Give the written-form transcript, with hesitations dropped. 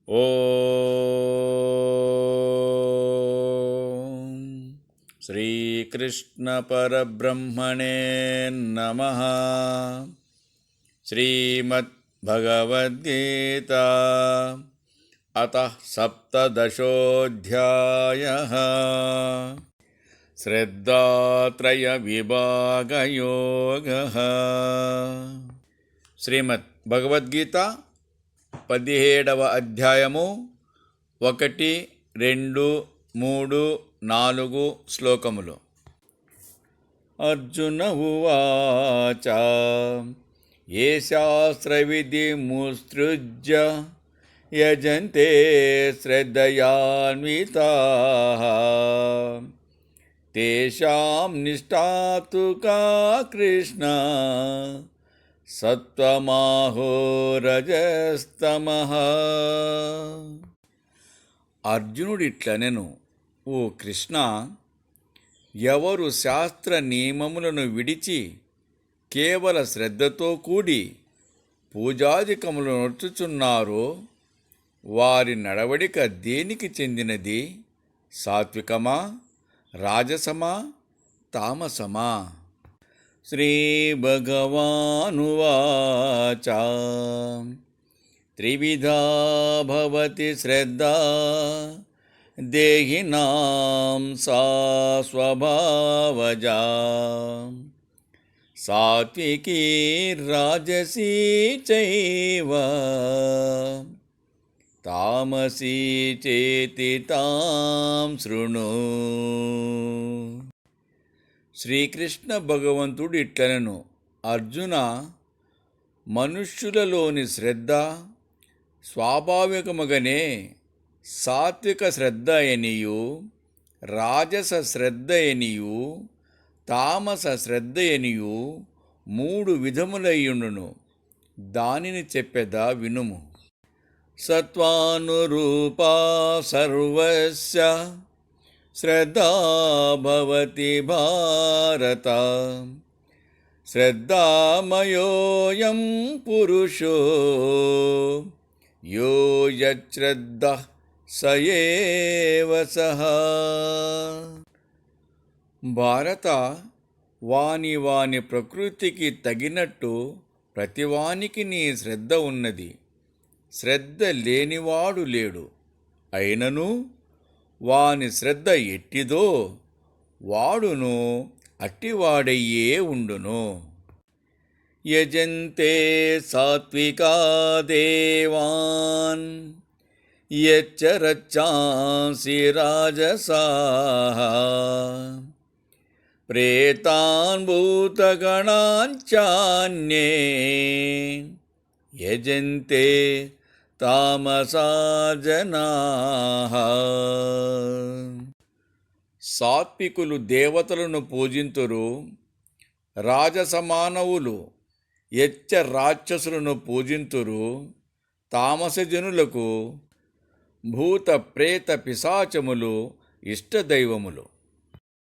ఓం శ్రీకృష్ణ పరబ్రహ్మణే నమః. శ్రీమద్భగవద్గీత అతః సప్తదశోऽధ్యాయః. శ్రద్ధాత్రయ విభాగయోగః. శ్రీమద్ భగవద్గీత 17వ అధ్యాయము 1, 2, 3, 4 శ్లోకములు. అర్జున ఉవాచ ఏ శాస్త్రవిధిముత్సృజ్య యజంతే శ్రద్ధయాన్వితాః తేషాం నిష్ఠాతు కా కృష్ణ సత్వమాహో రజస్తమః. అర్జునుడిట్లనెను, ఓ కృష్ణ, ఎవరు శాస్త్ర నియమములను విడిచి కేవల శ్రద్ధతో కూడి పూజాదికములు నడుచుచున్నారో వారి నడవడిక దేనికి చెందినది? సాత్వికమా, రాజసమా, తామసమా? శ్రీభగవానువాచ త్రివిధా భవతి శ్రద్ధా దేహినాం సా స్వభావజా సాత్వికీ రాజసీ చైవ తామసీ చేతి తాం శృణు. శ్రీకృష్ణ భగవంతుడు ఇట్లనెను, అర్జున, మనుష్యులలోని శ్రద్ధ స్వాభావికముగానే సాత్విక శ్రద్ధ ఎనియు, రాజస శ్రద్ధ ఎనియు, తామస శ్రద్ధ ఎనియు 3 విధములయ్యుండును. దానిని చెప్పెదా వినుము. సత్వానురూపా సర్వస్య శ్రద్ధా భవతి భారత శ్రద్ధామయోయం పురుషో యో యశ్రద్ధః స ఏవ సః. భారత, వాని వాని ప్రకృతికి తగినట్టు ప్రతివానికి నీ శ్రద్ధ ఉన్నది. శ్రద్ధ లేనివాడు లేడు. అయినను వాని శ్రద్ధ ఎట్టిదో వాడును అట్టివాడయ్యే ఉండును. యజంతే సాత్వికా దేవాన్ యచ్చ రచ్చాంసి రాజసాః ప్రేతాన్ భూతగణాన్ చాన్యే యజంతే తామసా జనాః. సాత్వికులు దేవతలను పూజింతురు, రాజసమానవులు యచ్చ రాక్షసులను పూజింతురు, తామసజనులకు భూత ప్రేత పిశాచములు ఇష్టదైవములు.